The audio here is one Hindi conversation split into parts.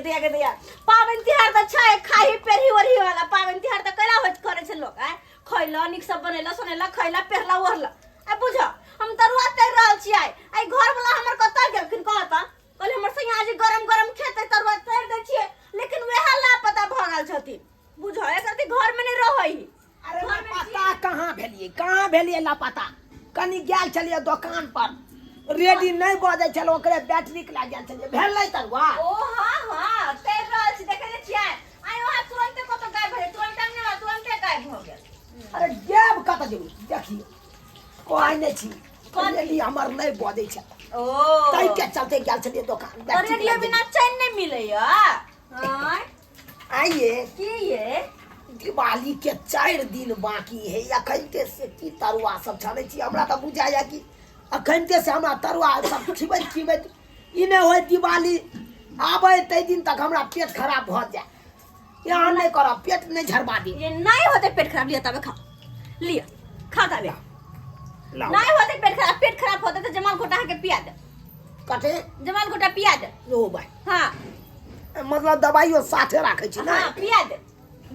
दिया पावन तिहार त छै खाही पेरही ओरही वाला पावन तिहार त कला होत करे छै लोग आ खइला निक सब बनेला सोनेला खइला पेरला ओरला आ बुझ हम तरुआ तर रहल छी आई घर वाला हमर कत गेलखिन कहता कहले हमर संग आज गरम गरम खेते तरुआ तर दै छिए लेकिन वेहा लापता भ गेल छथिन बुझ एकरती घर में नहीं रहई अरे लापता कहाँ भेलिए लापता कनी गेल छलिए दुकान पर रेडी नहीं बजे छल ओकरे बैटरी के लाग गेल छलिए भेलै तरुआ ओ हां तर रहल छी देखे छिए आई वहां तुरंत कत गायब भेल तुरंत गायब भ गेल अरे गेब कत जेबू देखिए कोई नहीं छी कहली हमर नहीं बजे छ ओ तई के चलते गेल छलिए दुकान और रेडियो बिना चैन नहीं मिले हां आइए की ये दिवाली के 4 दिन बाकी है अखनते से की तरुआ सब छाने छी हमरा त बुझाया कि अखनते से हमरा तरुआ सब खिबैत ई नहीं होय दिवाली आबे तै दिन तक हमरा पेट खराब भ जाए यहाँ नहीं करब पेट नहीं झरबा दी ये नहीं होते पेट खराब लिया तब खा लिया खा तबे नहीं होते पेट खराब होता तो जमाल घोटा के पिया दे कटे जमाल घोटा पिया दे ओ भाई हां मतलब दवाइयो साथे राखे छी ना हां पिया दे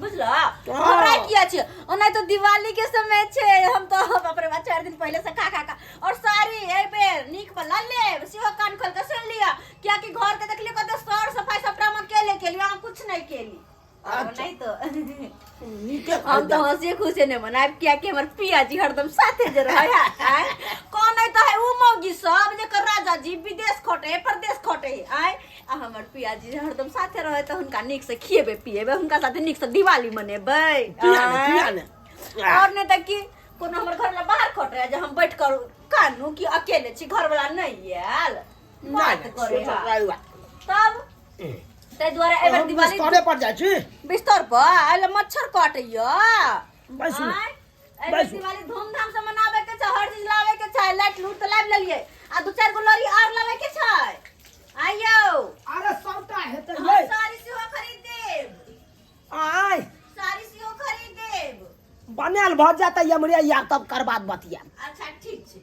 बुझलो हमरा किया छै ओना तो दिवाली के समय छे हम तो बाप रे 4 दिन पहले से खा और सारी ए बेर नीक वाला ले सिवा कान खोल के सुन लिया क्या कि घर के देख लियो कत सर सफाई सपरा में केले के लिए कुछ नहीं केली नहीं तो हम तो हंसी खुशी ने मनाब क्या कि हमर पिया जी हरदम साथे जे रहे है कौन है तो है उ मौगी सब जे कर राजा जी विदेश खोटे परदेश खोटे आय आ हमर पिया जी हरदम साथे रहे तो हुनका निक से खिएबे पिएबे हुनका साथे निक से दिवाली मनेबे और ने त कि कोनो हमर घर में बाहर खोट रहे जे हम बैठ कर कानू कि अकेले छी घर वाला नहीं आयल बात करे तब ते द्वारा एबर दिवाली बिस्तर पर जाय छी बिस्तर पर आइले मच्छर काटैया बस एबर दिवाली धूमधाम से मनावे के छै हर चीज लावे के छै लाइट लूट त लाइव लेलिए आ 2-4 गो लड़ी और लावे के छै आइयो अरे सबटा हेतै सारी सेहो खरीद देब आय सारी सेहो खरीद देब बनल भ जाता हमरे या तब करबाद बतिया अच्छा ठीक छै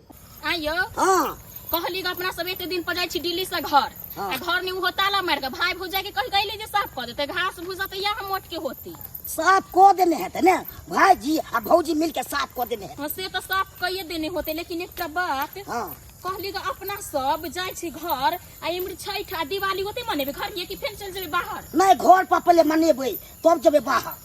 आइयो हां कहली ग अपना सब एक दिन पर जाय छी दिल्ली से घर आ घर में वो ताला मार के भाई भौजा के कह गइले जे साफ कर देते घास भूसा त या हम मोट के होती साफ को देने हेतै ने भाईजी आ भौजी मिल के साफ को देने हेतै से तो साफ कइए देने होते लेकिन एकटा बात हां कहली ग अपना सब जाय छी घर आ इमरी छठ आ दिवाली होते मनेबे घर ये कि फेन चल जेबे बाहर नहीं घर पर पहले मनेबै तब जेबे बाहर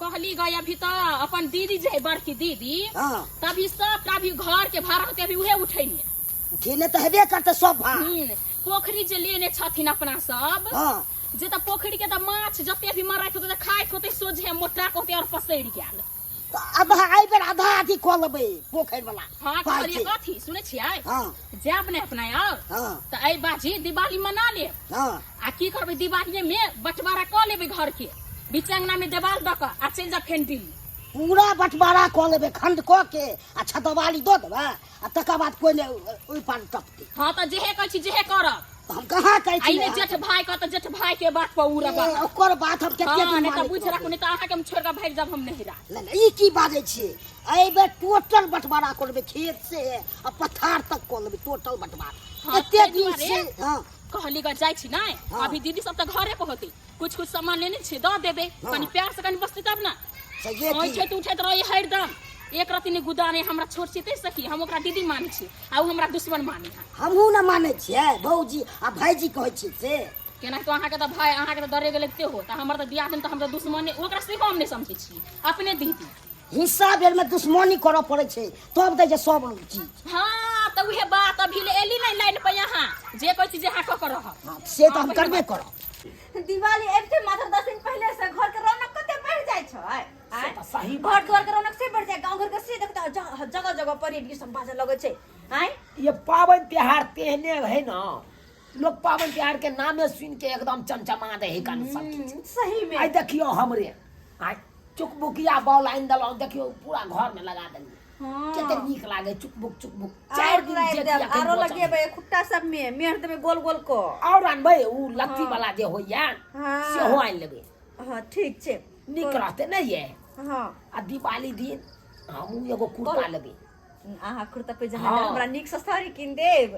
कहली ग अभी तो अपन दीदी जे बड़की दीदी हां तभी सब अभी घर के भाड़ा होते अभी उहे उठैने खेले तो हेबे करते सब भाई पोखरी जे लेने छथिन अपना सब हां जे त पोखरी के त माछ जते भी मारैत होते खाइत होते सोझे मोटा होते और पसैर गेल अब आई बेर आधा आधी कह लेबै पोखरि वाला हां कहलिए कथी सुनै छियै हां जाब ने अपना यार हां त आई बाजी दिवाली मना ले हां आ की करबै दिवाली में बंटवारा क लेबै घर के बिचंगना में देवाल द क आ चल जा फेन दिल्ली पूरा बंटवारा क लेबै खंड क के अच्छा दिवाली दो देबै आ तकर बाद कोई ने ओइ पार टपते हां त जेहे कहै छी जेहे करब हम कहाँ कहै छी आइने जेठ भाई का त जेठ भाई के बात पर उरा बात ओकर बात हम केते दिन नहीं त बुझ राखू नहीं त आहा के हम छोड़ के भाग जब हम नहीं रहा नहीं ई की बाजै छी एई बेर टोटल बंटवारा कर लेबै खेत से आ पथार तक कर लेबै टोटल बंटवारा एते दिन से हां कहली ग जाय छी नहीं अभी दीदी सब त घरे पे होती कुछ सामान लेने छी द देबे कनी प्यार से कनी बसती तब ना सही ओइ छै उठैत रही हरदम एक रति ने गुदाने हमरा छोड़ छिते सकी हम ओकरा दीदी मानै छी आ उ हमरा दुश्मन मानै है हमहू न मानै छियै भौजी आ भाईजी कहै छी से केना तो अहाँ के त भाई अहाँ के त डरे गेले ते हो त हमर त बियाह दिन त हमरा दुश्मन ओकरा से हम नहीं समझै छी अपने दीदी हिस्सा बेर में दुश्मनी करऽ पड़ै छै तब दै छै सब चीज हां त उहे बात अभी ले एली नहीं लाइन पे यहां जे कहै छी जे हां क रह हां से त हम करबे करब दिवाली एबते मात्र 10 दिन पहले से घर के रौनक कते बढ़ जाय छै सही घर द्वार के रौनक से बढ़ जाए गांव घर के से देखता जगह जगह पर ये सब बाजे लगे छै हैं ये पावन त्योहार तेहने है ना लोग पावन त्योहार के नामे सुन के एकदम चमचमा दे है कान सब सही में आई देखियो हमरे आई चुकबुकिया बॉल आइन दलो देखियो पूरा घर में लगा देली केते नीक लागे चुकबुक 4 दिन जे आरो लगेबे खुट्टा सब में मेहर देबे गोल गोल को और अनबे उ लत्ती वाला जे होइया से हो आइन लेबे हां ठीक छै नीक रहते नहीं है हां आ दिवाली दिन हम एगो कुर्ता लेबे आहा कुर्ता पे जहां हाँ। हमरा निक से साड़ी किन देब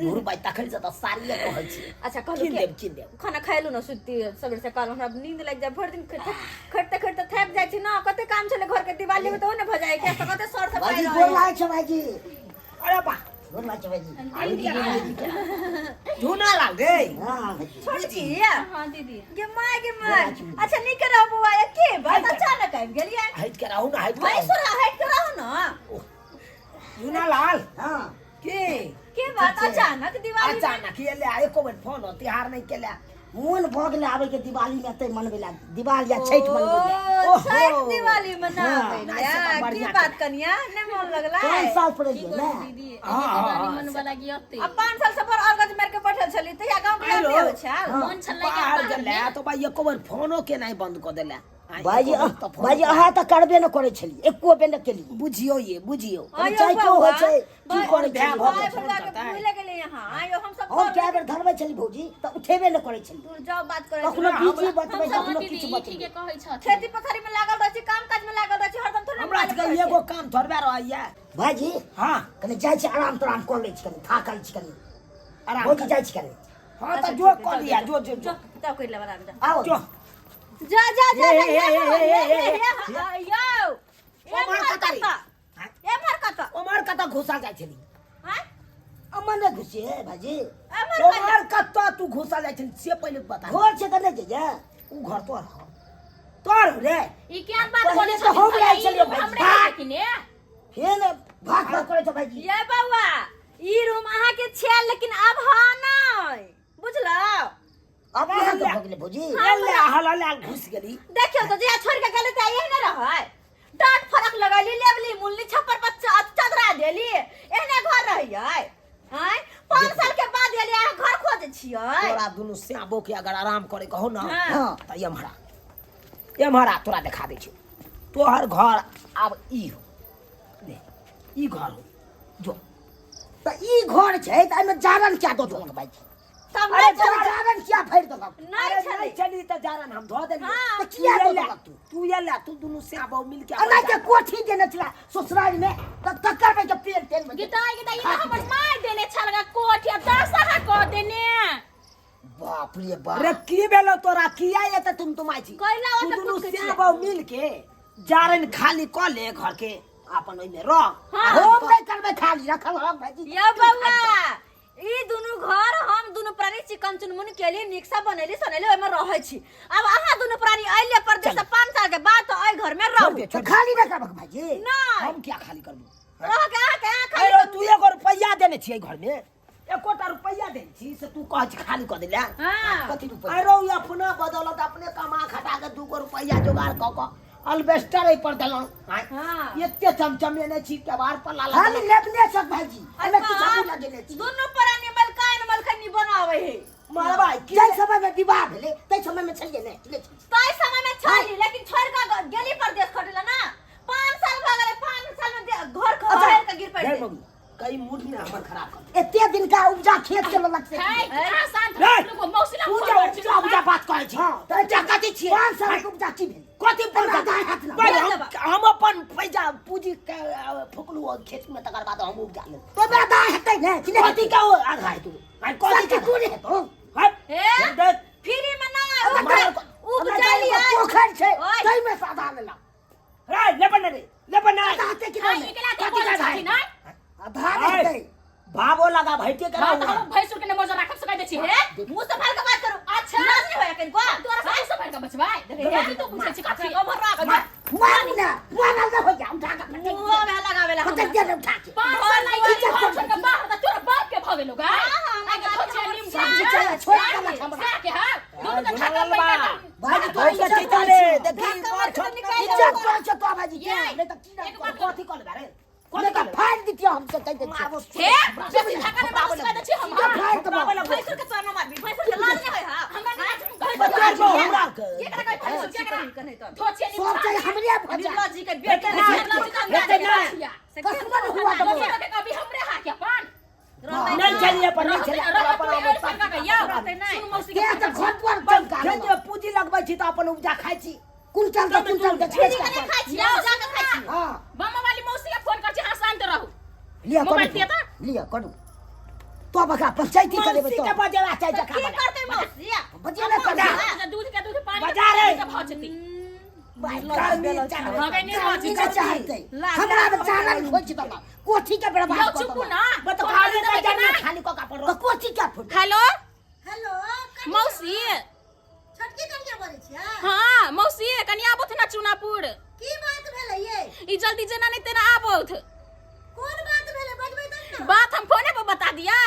नूर भाई तखन से त साड़ी ले कहै छी अच्छा कहलू किन देब खाना खाइलू न सुती सबेर से काल हमरा नींद लाग जाय भर दिन खटते खटते थक जाय छी ना कते काम चले घर के दिवाली में तो न भ जाय के कते सर से भाईजी पाई गोर लाग छ भाईजी अरे बा गोर लाग छ भाईजी झूना लाग गे हां छोटकी हां दीदी गे माय अच्छा नहीं कर रहो बुआ के बात अचानक आबि गेलिए हट के रहू ना हट भाई सुरा हट कर रहो ना झूना लाल हां के बात अचानक दिवाली अचानक ये ले आए को बेर फोन हो तिहार नहीं केले मोन भ गेले आबे के दिवाली लेते मनबेला दिवाली या छठ मनबेला ओ छठ दिवाली मनावे की बात कनिया ने मन लगला 5 साल पड़े ना दीदी दिवाली मन वाला गियते अब 5 साल से पर अर्गज मार के बैठल छली त या गांव के आदमी हो छ मन छलै के बाहर गेले तो भाई एको बार फोनो के नहीं बंद कर देले भाईजी अहाँ तऽ करबे न करै छली एको बेर न केली बुझियो ये बुझियो चाहे क्यों होइ छै की करै छै भाई भुला के भूल गेले यहां आयो हम सब हम कए बेर धरबै छली भौजी तऽ उठेबे न करै छली दूर जाओ बात करे कखनो बीजी बतबै कखनो दीदी किछु ई बतबै ठीके कहै छ खेती पथारी में लागल रहै छी काम काज में लागल रहै छी हरदम थोड़े हमरा के एगो काम थोड़बे रहैया भाईजी हां कने जाइ छी आराम तराम कऽ लै छी कने थाकल छी कने आराम भौजी जाइ छी कने हां त जो कर लिया जो जो जो तो कोई ले बता जा आओ जो जा जा जा यो ओमर कतारी ए मार कता ओमर कता घुसा जाय छली हां अमन न घुसे भाईजी ओमर कता तू घुसा जाय छली से पहिले बता घर छै कने जे उ घर तोर ह तोर रे ई क्या बात पहिले बोले तऽ हम रहै छलियै भाईजी। हमरे किने हे न भाग भाग करै छ भाईजी ये बौआ ई रूम अहाँ के छै लेकिन अब हा नै बुझलो अब अहाँ तऽ भऽ गेलै भौजी ले हला घुस गेली देखियो तो जे छोड़ के गेले त यही न रहै डांट फरक लगैली लेवली मुल्ली छप्पर पर चदरा देली एहने घर रहियै हैं 5 साल के बाद एली अहाँ घर खोजे छियै तोरा दुनु श्याबो के अगर आराम करे कहो ना हाँ। त यमहरा तोरा दिखा दै छी तोहर घर आब ई हो ले ई घर हो जो तऽ ई घर छै तऽ एहिमे जारन क्या दऽ देलक भाईजी तब अरे नहीं चले जारन क्या फाड़ि देलक नहीं चले नहीं चली त जारन हम धो देली हाँ। तऽ किया दऽ देलक तू तू ये ले तू दुनु श्याबो मिल के अना के कोठी देने छला ससुराल में तऽ तकर पे के पेड़ तेल में गीता ई हमर माय देने छलगा कोठी 10 हा क देने बाप रे बाप रे की भेलो तोरा किया ये त तुम आई छी कैला तू ओते दुनु कुछ के श्याबो मिल के जारन खाली क ले घर के अपन ओइमे रह हम नहीं करबे खाली रखल हम भाईजी ये बौआ ई दुनु घर हम दुनु प्राणी चिकन चुनमुन केली निक्सा बनैली सनैली ओइमे रहै छी अब अहाँ दुनु प्राणी आइले परदेश से 5 साल के बाद तो ओइ घर में रहू तो खाली न करबक भाईजी नहीं हम क्या खाली करबू रह के अहाँ के अरे खाली तू एगो रुपैया देने छियै घर में एकोटा रुपैया देने छी से तू कह छी खाली कर देला हां कथी रुपया अरे ये अपना बदौलत अपने कमा खटा के 2 रुपैया जुगाड़ क अल्बेस्टर पर देलो हां एते चमचमे ने छी के बार पर लाला खाली लेबने सब भाईजी हमें कुछ नहीं लगेने छी दुनु प्राणी मलकाइन बनावे है मार भाई की जै समय में विवाह भेले तै समय में छलिए ने ले तई समय में छली लेकिन छोड़ का गेली परदेश खटेला ना 5 साल भ गेले 5 साल में घर खबर के गिर पड़ गई कई मूड में हमर खराब कर एते दिन का उपजा खेत के लगत से है कहां शांत रे, लोग मौसिला पूजा बात कहै छी हां त जा कथि छी 5 साल के उपजा की भेल कथि पर दाय हाथ ना भाई हम अपन पैसा पूंजी के फुकलू और खेत में तकर बाद हम उपजा ले तो मेरा दाय हटै ने कथि का आधा है तू कथि का तू नहीं तो हे फ्री में ना उपजाली पोखर छै तै में साधा लेला रे लेबन रे दाते की हां इकला के बोल छथि ना आधा नहीं बाबो लगा भैटे के हां त हम भैंसुर के नमोज राखब सकै दै छी हे मुंह से फाड़ के बात करू अच्छा लाज नहीं होया कनको तोरा से सब भर के बचबाई देखे तू पूछे छी कथि कमर राख माना न हो जा उठा के मुंह में लगावेला हम पटक दे उठा के 5 साल नहीं की घर छोड़ के बाहर त तोरा बाप के भगे लोग आगे खोचे निम चल छोड़ के मत हम के हां दोनों का ठका पैदा भाई तो भैंस इज्जत के ले देखी मार छोड़ इज्जत कर छ तो भाई जी नहीं तो की एक बार कथि कर रे कोने का फाड़ दीतियो हमसे कह दे हे जब ठका ने बाप सकै दै छी हम फाड़ तो भैंसुर के तोर मार भी भैंसुर के लाज नहीं होय हां हमरा बता दो हमरा के ये करा कोई भैंसुर के कहीं तो थोचे निम सब चाहिए हमरे भजा निर्मला जी के बेटे कसम हुआ तो कभी हमरे हाथ के पान नहीं चलिए पर नहीं चलिए के तो घर पर चमका जे पूंजी लगबै छी त अपन उपजा खाइ छी कुंटल के बेच खाई छी जाके खाई छी हां मामा वाली मौसी के फोन कर छी हां शांत रहू लिया मोबाइल करू दिया था? लिया करू तो बका पंचायती करे मौसी तो के बजेला चाहे की जखा करते मौसिया बजिया ना कदा दूध के दूध पानी बजा रे। के भजती हमरा बचाना खोज दला कोठी के बड़ा यो बात चुप ना बत खाली ना जाना खाली को का पड़ो कोठी क्या फुट हेलो हेलो मौसी छोटकी कन्या बोलै छियै हाँ मौसी कनिया आबोथ ना चुनापुर की बात भेलै ये ई जल्दी जेना नहीं तेना आबोथ कोन बात भेलै बजबै तब ना बात हम फोने पर बता दिया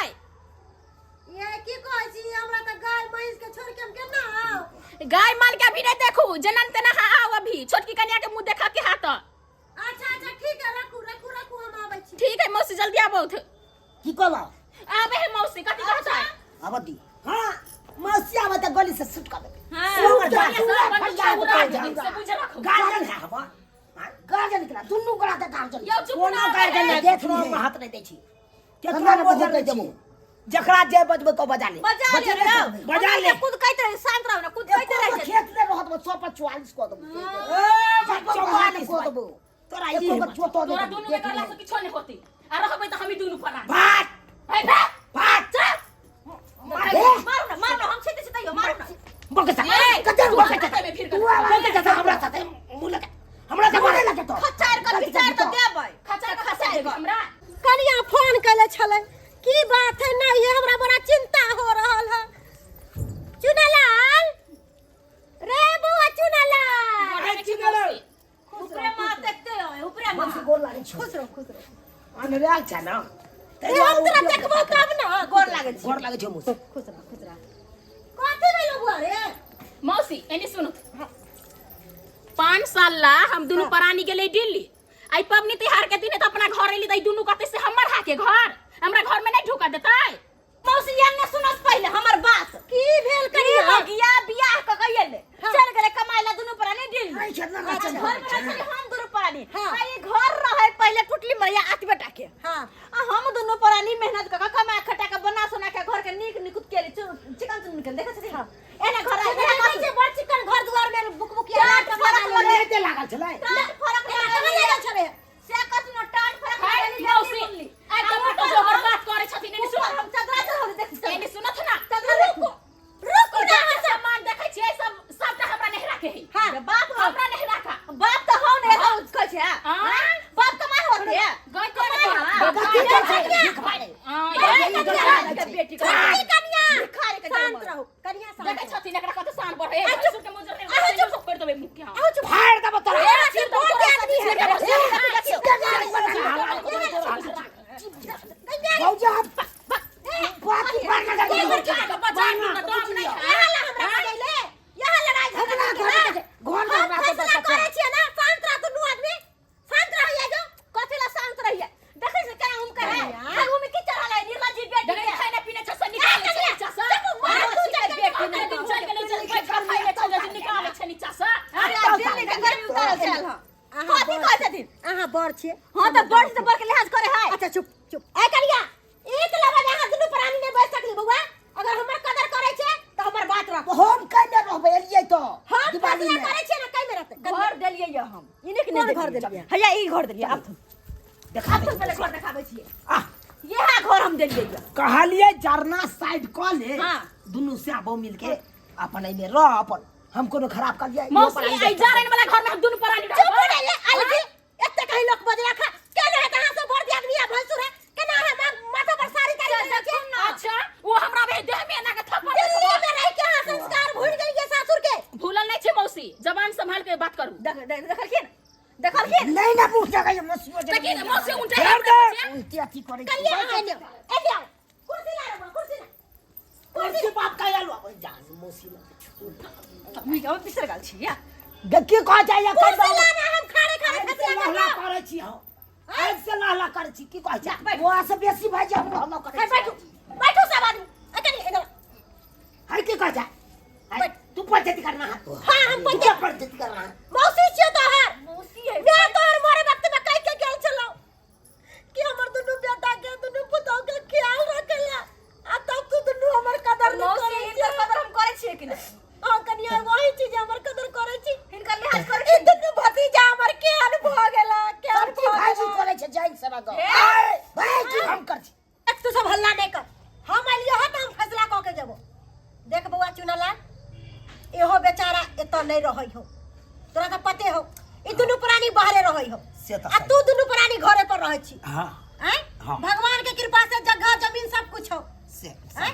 ये की कहै छी हमरा त गाय भैंस के छोड़ के हम केना आउ गाय माल के अभी नहीं देखू जेना नहीं तेना हाँ आओ अभी छोटकी कनिया के मुंह देखा के हाथ अच्छा अच्छा ठीक है रखू हम आबै छी ठीक है मौसी जल्दी आबोथ की कहला आबे है मौसी कथी कहता है आबदी हां मौसी आबत गली से शूट कर दे हाँ गार्डन है हवा गार्डन निकला दुन्नु गला दे गार्डन यो चुप कोनो ना गार्डन रे। देख रो में हाथ नहीं दै छी केतना बजल दे देबो जकरा जे बजबे को बजा ले बजा ले रे बजा ले कूद कहते रहे शांत रहो ना कूद कहते रहे खेत में रहत 144 को दबो 44 को दबो तोरा ई को चोतो तोरा दोनों में करला से किछो नहीं होती आ रहबे त हमी दोनों फरा भाग भाई भाग मारो ना हम सीधे सीधे यो मारो ना बकता ए, कतर तू बकता हाथ में फिर कर। तू बकता हमरा साथे मुलक हमरा से मारे लगे तो खचार कर विचार तो देबै खचा हमरा कनिया फोन कले छले की बात है नहीं है हमरा बड़ा चिंता हो रहल है चुनालाल रे बुआ चुनालाल ऊपरे मां देखते हो ऊपरे मां मत गोल लागे खुश रहो अनराग छ न ए हम तोरा देखबो तब ना गोर लागे छी गोर लागे छ मुस खुश रह कथि भेलो बुआ रे मौसी एनी सुनो 5 साल ला हम दोनों परानी गेले दिल्ली आई पबनी त्योहार के दिन तो अपना घर एली तई दोनों कते से हमर हाके घर हमरा घर में नहीं ढुका देतै मौसी ये न सुनत पहले हमर बात की भेल कनिया हो गया बियाह क गइले चल गेले कमाइला दुनु परानी दिल्ली आई छतना ना घर में रखली हम दुनु परानी हाँ। आ ये घर रहे पहले टुटली मरिया आती बेटा के हां आ हम दुनु परानी मेहनत क कमा खटा के बना सोना के घर के नीक निकुत के चिकन चुन के देखै छी एने घर आइ कैसे बड़ चिकन घर दुआर में बुक बुक या फरक लगे लागल छलै फरक लागल छले से कतनो टाट फरक हाय मौसी आई टमाटो जो बात करे छथिन एनी सुन हम चदरा चढ़ देख एनी सुनत ना चदरा रुको ना सामान देखै छी सबटा हमरा नहीं राखे है हां बाप हमरा नहीं राखा बाप तो हम ने तो कह छै हां बाप कमाई होते है गाय के बेटी का कन्या भिखारी के शांत रहो कनिया शांत देखै छथिन एकरा कत शान बढ़े आ, चुप। के मुजर ने चुप कर देबे मुख के हां आओ चुप फाड़ दब तोरा ए सिर बहुत आदमी है भौजा बाकी मार लगा यहाँ लड़ाई झगड़ा घर में फैसला करे छियै ना शांत रह दुनू आदमी शांत रहिए जो कथि ला शांत रहिए देखै से केना हम करे आगू में की चढ़ा लै निर्लज्ज बेटी डरे खाने पीने छ निकाल छै नीचा से बेटी दिन चल गेले चल बैठ खाइले छ निकाल छै नीचा से अरे दिल्ली के गर्मी उतारल चल हां कथि कहै छथिन अहाँ बड़ छियै हां त बड़ से बड़ के लिहाज करे है अच्छा चुप चुप ए करिया एक लगा यहाँ दुनू प्राणी नहीं बैठ सकली बउआ अगर हमर कदर करे छै त हमर बात रख हम कने रहबे एलियै तो हम दिवाली फैसला में करे छियै ना कई में रहते घर देलियै या हम इने के नहीं घर घर देलियै? देलियै हैया ई घर देलियै अब देखा अब दे तो पहले घर दिखाबै छियै आ यह घर हम देलियै या कहलिए जरना साइड क ले हाँ। दुनू से आबो मिलके अपन एमे रह अपन हम कोनो खराब कर दिया मौसी आई जा रहने वाला घर में हम दोनों परानी चुप रे ले अलगी एते कहीं लोग बजला खा केने है कहां से भर दिया आदमी भैंसुर है केना है माथा पर साड़ी काढ़ी के अच्छा वो हमरा में देह में ना के थप्पड़ दिल्ली में रह के हां संस्कार भूल गई ये सासुर के भूलल नहीं छै मौसी जबान संभाल के बात करू देखलखिन नहीं ना पूछ जगह ये मसियो लेकिन मौसी उनटे छोड़ दे उल्टी अथी करे कलिया ए कुर्सी ला रे कुर्सी ला कुर्सी बाप का यालो अपन जान मौसी ना मी जाओ बिसर गाल छी या देखिए कह जाइए कुर्सी ला ना हम खाड़े खाड़े खसिया लहला कर करे छी हम आज से लहला करे छी की कह जा वो से बेसी भाई जा हम लहला करे बैठो बैठो सब आदमी अकनी इधर है की कह जा तू पंचायती करना है हां हम पंचायती करना है मौसी छियो तो है मौसी है बे तोर मोरे वक्त में कह के गेल चलो कि हमर दुनु बेटा के दुनु पुतौ के ख्याल रखेला आ तब तू दुनु हमर कदर नहीं करे इनकर कदर हम करे छिए कि नहीं हां कनिया वही चीज हमर कदर करे छी इनकर लिहाज करे छी दुनु भतीजा हमर के अनुभव गेला के सब चीज भाई जी करे छै जाइन से बात ए, भाई हम आइलियो हो तो हम फैसला क के जेबो। देख बउआ चुनला एहो बेचारा एतो नहीं रहई हो, तोरा तो पते हो ई दुनु प्राणी बाहरे रहई हो से तो आ तू दुनु प्राणी घरे पर रहै छी। हां हैं हाँ। भगवान के कृपा से जगह जमीन सब कुछ हो से हैं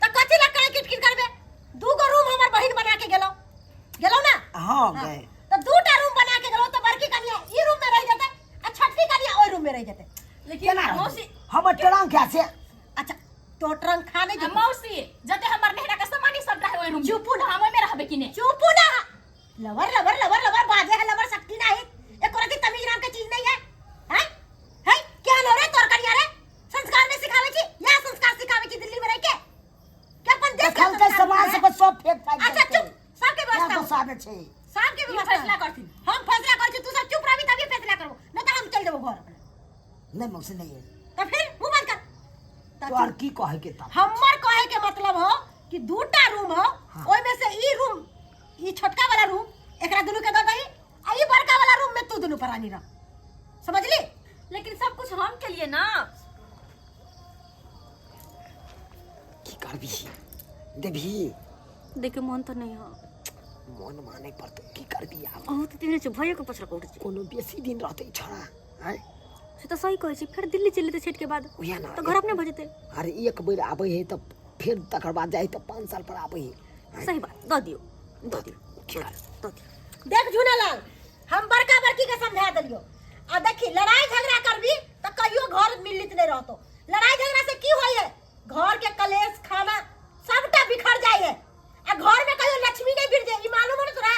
त कथि ला काहे किटकिट करबे। दूगो रूम हमर बहिन बना के गेलो ना। हां गए तो दूटा रूम बना के गेलो तो बड़की कनिया ई रूम में रह जते आ छोटकी कनिया ओई रूम में रह जते। लेकिन मौसी हम टरंग क्या से अच्छा तो ट्रंक खाने आ मौसी जते हमर नेहरा के सामानी सब रहे ओइ रूम चुप ना। हम में रहबे कि ने चुप ना। लवर लवर लवर लवर बाजे है लवर शक्ति नहीं एक कोरा की तमीज नाम के चीज नहीं है। हैं है क्या लो रे तोर करिया रे संस्कार में सिखावे छी या संस्कार सिखावे छी दिल्ली में रह के क्या अपन देश देखल के समाज से सब फेक फाइट अच्छा चुप सबके व्यवस्था हो। साबे छे सबके ई व्यवस्था फैसला करथिन। हम फैसला कर छी तू सब चुप रहबी तभी फैसला करबो नहीं तो हम चल देबो घर अपने। नहीं मौसी नहीं है तो फिर मुंह बंद कर। तो और की कहे के तब हमर कहे के मतलब हो कि दूटा रूम हो हाँ। ओइ में से ई रूम ई छोटका वाला रूम एकरा दुनु के दे दही आ ई बड़का वाला रूम में तू दुनु प्राणी रह। समझली। लेकिन सब कुछ हम के लिए ना। की करबी देबी देखे मन तो नहीं हो मन माने पर तो की करबी आब अहो तो तेरे से भयो के पछला उठ छी। कोनो बेसी दिन रहते छोड़ा हैं से तो सही कहै छी फिर दिल्ली चली तो छेट के बाद ओया ना तो घर अपने भजते। अरे एक बेर आबे है तो फिर तकर बाद जाए तो 5 साल पर आबे है सही बात द दियो द दियो द दियो। देख झूनालाल हम बड़का बड़की के समझा देलियो आ देखी लड़ाई झगड़ा करबी तो कहियो घर मिलित नहीं रहतो। लड़ाई झगड़ा से की होय है घर के कलेश खाना सबटा बिखर जाय है आ घर में कहियो लक्ष्मी नहीं बिर जाए। ई मालूम है तोरा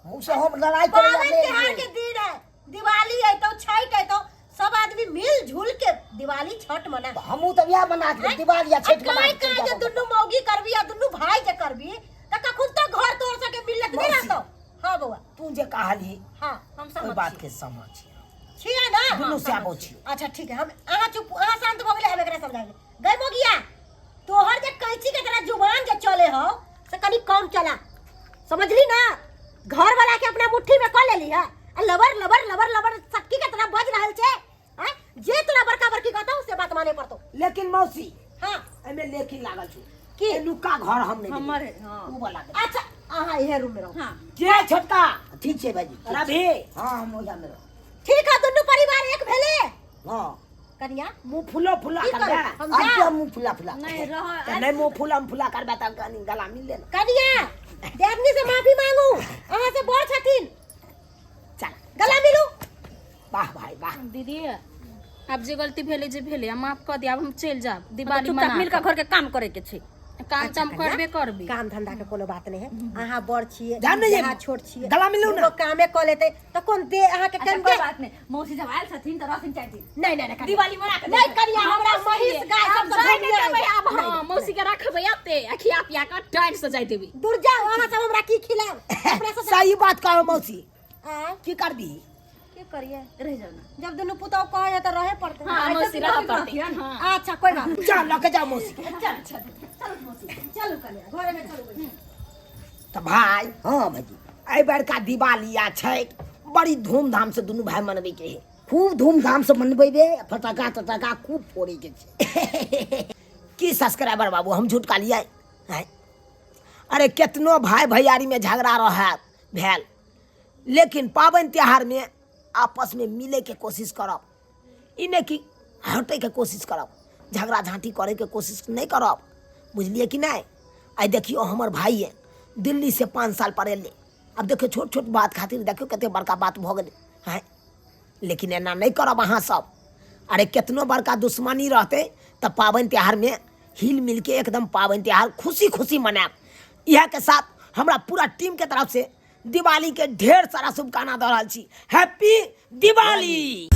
मुंह से हम लड़ाई करे पावन त्योहार के दिन है दिवाली है तो छठ है तो सब आदमी मिल जुल के दिवाली छठ मना। हमू तो या बना के दिवाली या छठ काय काय जे दुनु मौगी करबी या दुनु भाई जे करबी त कखुन तो घर तोड़ सके मिलत नहीं रहतो। हां बउआ तू जे कहली हां हम ओई समझ बात छी। के समझ छिए ना। दुनु से आबो छी। अच्छा ठीक है हम आहा चुप आहा शांत भ गेले हम एकरा समझाएंगे। गई मोगिया तोहर जे कैची के तरह जुबान जे चले हो से कनी कम चला। समझली ना। घर वाला के अपना मुट्ठी में क लेली है आ लबर लबर लबर लबर सक्की के तरह बज रहल छे। हैं जे तोरा बड़का बड़की कहतो से बात माने पड़तो। लेकिन मौसी हां एमे लेकिन लागल छी की लुका घर हम नहीं हमर है, हां ऊ वाला अच्छा आहा इहे रूम में रहो। हां जे छोटका ठीक छे भाई रवि हां हम ओया में रहो ठीक है दुनु परिवार एक भेले। हां कनिया मुंह फुलो फुला की कर करू? दे हम आज जा। तो मुंह फुला फुला नहीं रह तो नहीं मुंह फुला फुला करबे त गला मिल ले कनिया देवनी से माफी मांगू आहा से बड़ छथिन चल गला मिलू। वाह भाई वाह दीदी अब जे गलती भेले जे भेले हम माफ कर दिया अब हम चल जाब दिवाली चुपचाप मना मिल के घर के काम करे के छै। काम अच्छा, काम करबे करबी काम धंधा के कोनो बात नहीं है। आहा बड़ छिए ध्यान नहीं है। आहा छोट छिए गला मिलू ना। दुगो कामे क लेते त कोन दे आहा के अच्छा कम कोई के बात नहीं मौसी जब आयल छथिन तो रहथिन चाहे दिन नहीं नहीं नहीं दिवाली मना के नहीं करिया हमरा महिष गाय सब अब जाय सब ने अब हां मौसी के रखबे अते अखिया पिया के टाइट से जाय देबी। दूर जा आहा सब हमरा की खिलाओ अपना से सही बात कहो मौसी आ की कर दी के करिए रह जाओ ना। जब दोनों पुताव कहे त रहे पड़ते। हां मौसी रह पड़ती हां अच्छा कोई बात नहीं। चल लके जा मौसी चल चल चल मौसी चलू कनिया घरे में चलू बहिनी। तो भाई हाँ भाई आई बार का दिवाली या छठ बड़ी धूमधाम से दोनों भाई मनबे के है खूब धूमधाम से मनबेबे फटाका तटाका खूब फोड़े के छे की सब्सक्राइबर बाबू हम झूठ का लिया है अरे कितनो भाई भैयारी में झगड़ा रहा भेल लेकिन पावन त्योहार में आपस में मिले के कोशिश करब इन्हें की हटे के कोशिश करब झगड़ा झांटी करे के कोशिश नहीं करब बुझलिए कि नहीं। आई देखियो हमर भाई है दिल्ली से 5 साल पर एले अब देखियो छोट छोट बात खातिर देखियो कते बड़का बात भ गेले हैं लेकिन एना नहीं करब अहाँ सब। अरे कितनो बड़का दुश्मनी रहते तब पावन त्योहार में हिल मिल के एकदम पावन त्योहार खुशी खुशी मनाएब। यह के साथ हमरा पूरा टीम के तरफ से दिवाली के ढेर सारा शुभकामना दे रहल छी। हैप्पी दिवाली।